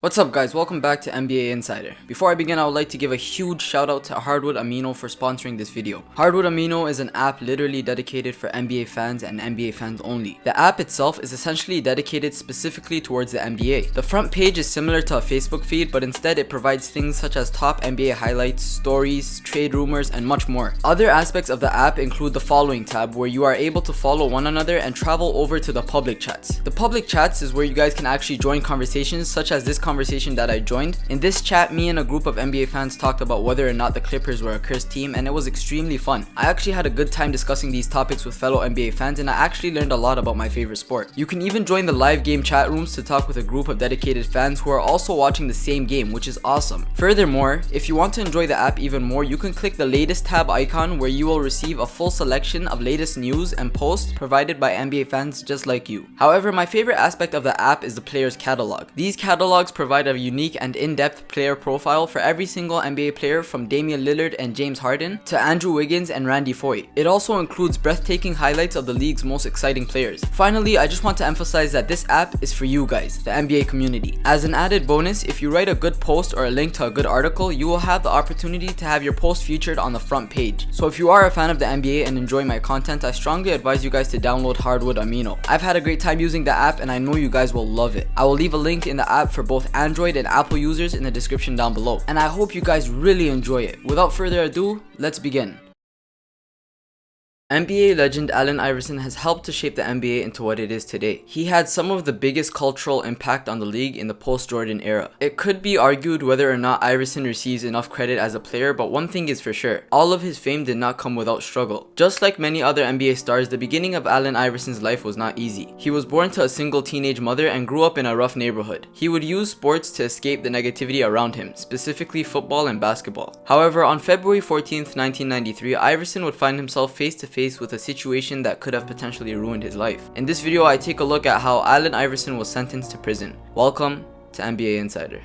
What's up guys, welcome back to NBA Insider. Before I begin, I would like to give a huge shout out to Hardwood Amino for sponsoring this video. Hardwood Amino is an app literally dedicated for NBA fans and NBA fans only. The app itself is essentially dedicated specifically towards the NBA. The front page is similar to a Facebook feed, but instead it provides things such as top NBA highlights, stories, trade rumors, and much more. Other aspects of the app include the following tab, where you are able to follow one another and travel over to the public chats. The public chats is where you guys can actually join conversations such as this conversation that I joined. In this chat, me and a group of NBA fans talked about whether or not the Clippers were a cursed team, and it was extremely fun. I actually had a good time discussing these topics with fellow NBA fans, and I actually learned a lot about my favorite sport. You can even join the live game chat rooms to talk with a group of dedicated fans who are also watching the same game, which is awesome. Furthermore, if you want to enjoy the app even more, you can click the latest tab icon, where you will receive a full selection of latest news and posts provided by NBA fans just like you. However, my favorite aspect of the app is the player's catalog. These catalogs provide a unique and in-depth player profile for every single NBA player, from Damian Lillard and James Harden to Andrew Wiggins and Randy Foye. It also includes breathtaking highlights of the league's most exciting players. Finally, I just want to emphasize that this app is for you guys, the NBA community. As an added bonus, if you write a good post or a link to a good article, you will have the opportunity to have your post featured on the front page. So if you are a fan of the NBA and enjoy my content, I strongly advise you guys to download Hardwood Amino. I've had a great time using the app, and I know you guys will love it. I will leave a link in the app for both Android and Apple users in the description down below, and I hope you guys really enjoy it. Without further ado, let's begin. NBA legend Allen Iverson has helped to shape the NBA into what it is today. He had some of the biggest cultural impact on the league in the post-Jordan era. It could be argued whether or not Iverson receives enough credit as a player, but one thing is for sure, all of his fame did not come without struggle. Just like many other NBA stars, the beginning of Allen Iverson's life was not easy. He was born to a single teenage mother and grew up in a rough neighborhood. He would use sports to escape the negativity around him, specifically football and basketball. However, on February 14th, 1993, Iverson would find himself face to face with a situation that could have potentially ruined his life. In this video, I take a look at how Allen Iverson was sentenced to prison. Welcome to NBA Insider.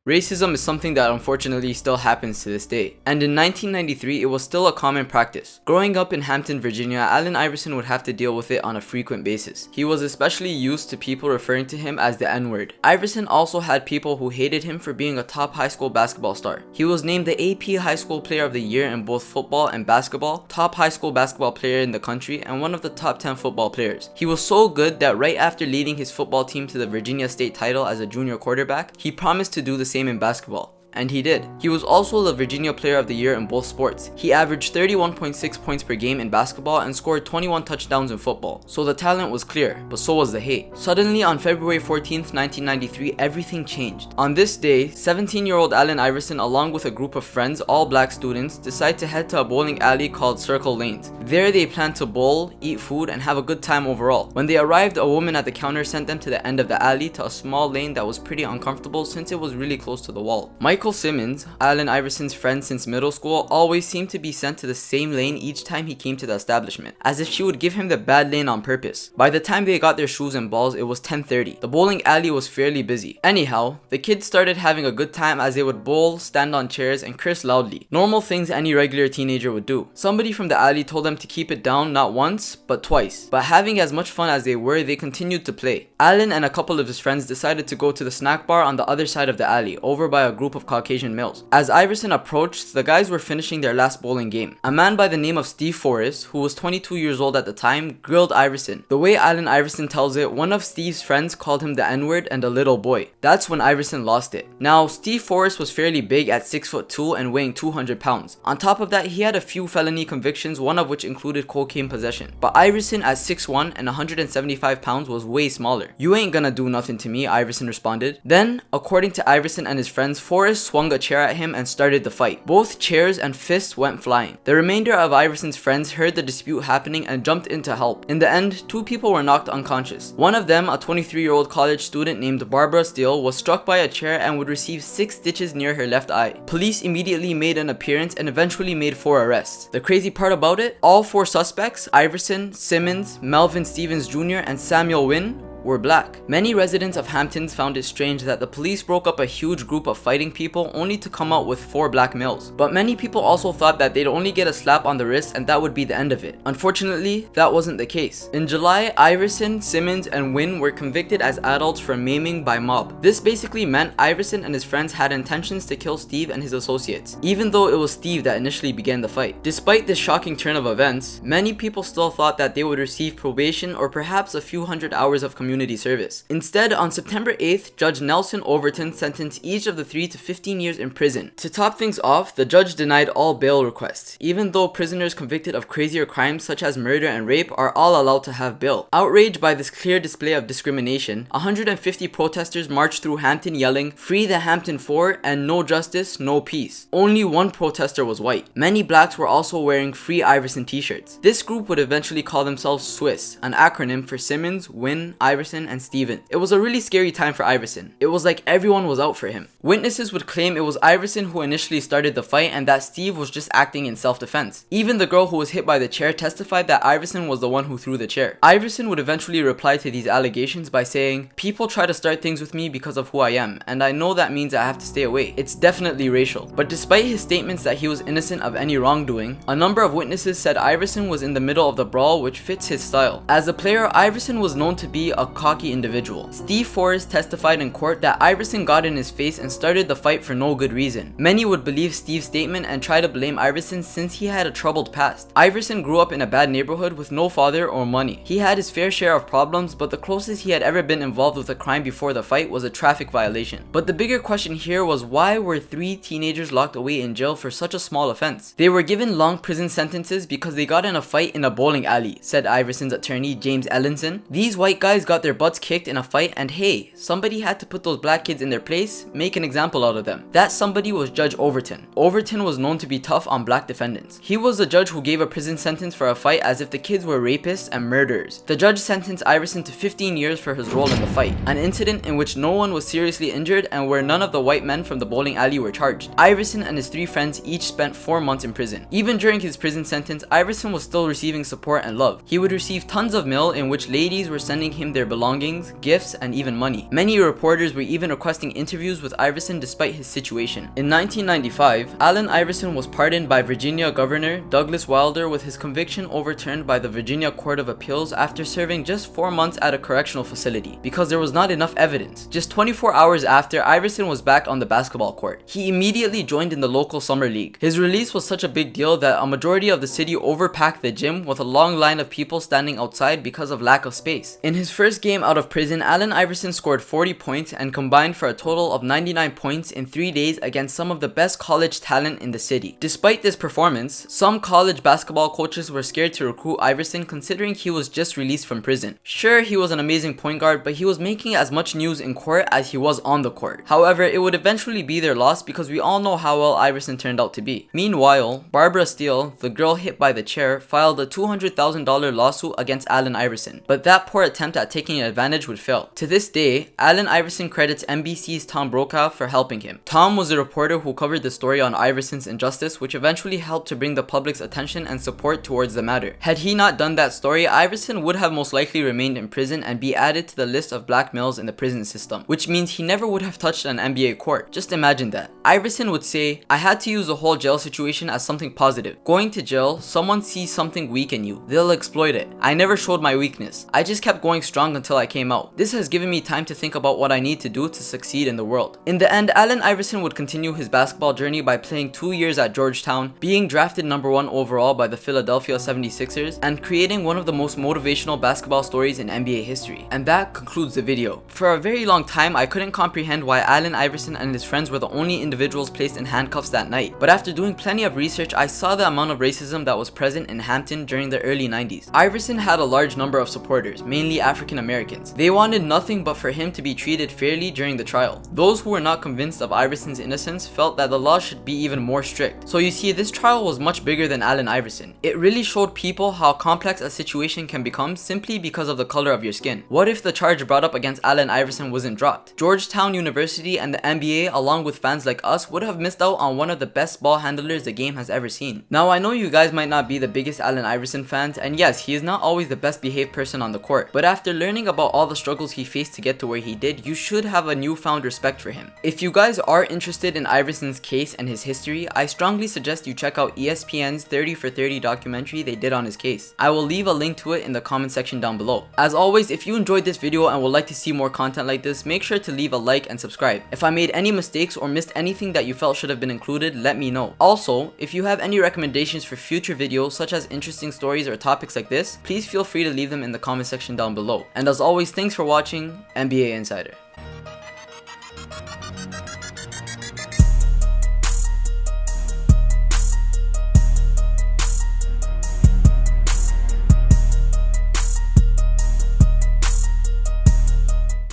Racism is something that unfortunately still happens to this day, and in 1993 it was still a common practice. Growing up in Hampton, Virginia, Allen Iverson would have to deal with it on a frequent basis. He was especially used to people referring to him as the N-word. Iverson also had people who hated him for being a top high school basketball star. He was named the AP High School Player of the Year in both football and basketball, top high school basketball player in the country, and one of the top 10 football players. He was so good that right after leading his football team to the Virginia State title as a junior quarterback, he promised to do the same in basketball. And he did. He was also the Virginia Player of the Year in both sports. He averaged 31.6 points per game in basketball and scored 21 touchdowns in football. So the talent was clear, but so was the hate. Suddenly on February 14th, 1993, everything changed. On this day, 17-year-old Allen Iverson, along with a group of friends, all black students, decide to head to a bowling alley called Circle Lanes. There they plan to bowl, eat food, and have a good time overall. When they arrived, a woman at the counter sent them to the end of the alley to a small lane that was pretty uncomfortable since it was really close to the wall. Michael Simmons, Allen Iverson's friend since middle school, always seemed to be sent to the same lane each time he came to the establishment, as if she would give him the bad lane on purpose. By the time they got their shoes and balls, it was 10:30. The bowling alley was fairly busy. Anyhow, the kids started having a good time as they would bowl, stand on chairs, and curse loudly. Normal things any regular teenager would do. Somebody from the alley told them to keep it down not once, but twice. But having as much fun as they were, they continued to play. Allen and a couple of his friends decided to go to the snack bar on the other side of the alley, over by a group of Caucasian males. As Iverson approached, the guys were finishing their last bowling game. A man by the name of Steve Forrest, who was 22 years old at the time, grilled Iverson. The way Allen Iverson tells it, one of Steve's friends called him the N-word and a little boy. That's when Iverson lost it. Now, Steve Forrest was fairly big at 6'2" and weighing 200 pounds. On top of that, he had a few felony convictions, one of which included cocaine possession. But Iverson at 6'1" and 175 pounds was way smaller. "You ain't gonna do nothing to me," Iverson responded. Then, according to Iverson and his friends, Forrest swung a chair at him and started the fight. Both chairs and fists went flying. The remainder of Iverson's friends heard the dispute happening and jumped in to help. In the end, two people were knocked unconscious. One of them, a 23-year-old college student named Barbara Steele, was struck by a chair and would receive 6 stitches near her left eye. Police immediately made an appearance and eventually made 4 arrests. The crazy part about it, all 4 suspects, Iverson, Simmons, Melvin Stevens Jr., and Samuel Wynn, were black. Many residents of Hamptons found it strange that the police broke up a huge group of fighting people only to come out with 4 black males. But many people also thought that they'd only get a slap on the wrist and that would be the end of it. Unfortunately, that wasn't the case. In July, Iverson, Simmons, and Wynn were convicted as adults for maiming by mob. This basically meant Iverson and his friends had intentions to kill Steve and his associates, even though it was Steve that initially began the fight. Despite this shocking turn of events, many people still thought that they would receive probation or perhaps a few hundred hours of community service. Instead, on September 8th, Judge Nelson Overton sentenced each of the 3 to 15 years in prison. To top things off, the judge denied all bail requests, even though prisoners convicted of crazier crimes such as murder and rape are all allowed to have bail. Outraged by this clear display of discrimination, 150 protesters marched through Hampton yelling, "Free the Hampton 4" and "No justice, no peace." Only one protester was white. Many blacks were also wearing Free Iverson t-shirts. This group would eventually call themselves SWIS, an acronym for Simmons, Wynn, Iverson, and Steven. It was a really scary time for Iverson. It was like everyone was out for him. Witnesses would claim it was Iverson who initially started the fight and that Steve was just acting in self-defense. Even the girl who was hit by the chair testified that Iverson was the one who threw the chair. Iverson would eventually reply to these allegations by saying, "People try to start things with me because of who I am, and I know that means I have to stay away. It's definitely racial." But despite his statements that he was innocent of any wrongdoing, a number of witnesses said Iverson was in the middle of the brawl, which fits his style. As a player, Iverson was known to be a cocky individual. Steve Forrest testified in court that Iverson got in his face and started the fight for no good reason. Many would believe Steve's statement and try to blame Iverson since he had a troubled past. Iverson grew up in a bad neighborhood with no father or money. He had his fair share of problems, but the closest he had ever been involved with a crime before the fight was a traffic violation. But the bigger question here was, why were 3 teenagers locked away in jail for such a small offense? They were given long prison sentences because they got in a fight in a bowling alley, said Iverson's attorney James Ellenson. These white guys got their butts kicked in a fight and hey, somebody had to put those black kids in their place, make an example out of them. That somebody was Judge Overton. Overton was known to be tough on black defendants. He was the judge who gave a prison sentence for a fight as if the kids were rapists and murderers. The judge sentenced Iverson to 15 years for his role in the fight, an incident in which no one was seriously injured and where none of the white men from the bowling alley were charged. Iverson and his 3 friends each spent 4 months in prison. Even during his prison sentence, Iverson was still receiving support and love. He would receive tons of mail in which ladies were sending him their belongings, gifts, and even money. Many reporters were even requesting interviews with Iverson despite his situation. In 1995, Allen Iverson was pardoned by Virginia Governor Douglas Wilder with his conviction overturned by the Virginia Court of Appeals after serving just 4 months at a correctional facility because there was not enough evidence. Just 24 hours after, Iverson was back on the basketball court. He immediately joined in the local summer league. His release was such a big deal that a majority of the city overpacked the gym with a long line of people standing outside because of lack of space. In his first game out of prison, Allen Iverson scored 40 points and combined for a total of 99 points in 3 days against some of the best college talent in the city. Despite this performance, some college basketball coaches were scared to recruit Iverson considering he was just released from prison. Sure, he was an amazing point guard, but he was making as much news in court as he was on the court. However, it would eventually be their loss because we all know how well Iverson turned out to be. Meanwhile, Barbara Steele, the girl hit by the chair, filed a $200,000 lawsuit against Allen Iverson, but that poor attempt at taking advantage would fail. To this day, Allen Iverson credits NBC's Tom Brokaw for helping him. Tom was a reporter who covered the story on Iverson's injustice, which eventually helped to bring the public's attention and support towards the matter. Had he not done that story, Iverson would have most likely remained in prison and be added to the list of black males in the prison system, which means he never would have touched an NBA court. Just imagine that. Iverson would say, "I had to use the whole jail situation as something positive. Going to jail, someone sees something weak in you. They'll exploit it. I never showed my weakness. I just kept going strong until I came out. This has given me time to think about what I need to do to succeed in the world." In the end, Allen Iverson would continue his basketball journey by playing 2 years at Georgetown, being drafted #1 overall by the Philadelphia 76ers, and creating one of the most motivational basketball stories in NBA history. And that concludes the video. For a very long time, I couldn't comprehend why Allen Iverson and his friends were the only individuals placed in handcuffs that night. But after doing plenty of research, I saw the amount of racism that was present in Hampton during the early 90s. Iverson had a large number of supporters, mainly African Americans. They wanted nothing but for him to be treated fairly during the trial. Those who were not convinced of Iverson's innocence felt that the law should be even more strict. So you see, this trial was much bigger than Allen Iverson. It really showed people how complex a situation can become simply because of the color of your skin. What if the charge brought up against Allen Iverson wasn't dropped? Georgetown University and the NBA, along with fans like us, would have missed out on one of the best ball handlers the game has ever seen. Now, I know you guys might not be the biggest Allen Iverson fans, and yes, he is not always the best behaved person on the court, but after learning learning about all the struggles he faced to get to where he did, you should have a newfound respect for him. If you guys are interested in Iverson's case and his history, I strongly suggest you check out ESPN's 30 for 30 documentary they did on his case. I will leave a link to it in the comment section down below. As always, if you enjoyed this video and would like to see more content like this, make sure to leave a like and subscribe. If I made any mistakes or missed anything that you felt should have been included, let me know. Also, if you have any recommendations for future videos such as interesting stories or topics like this, please feel free to leave them in the comment section down below. And as always, thanks for watching NBA Insider.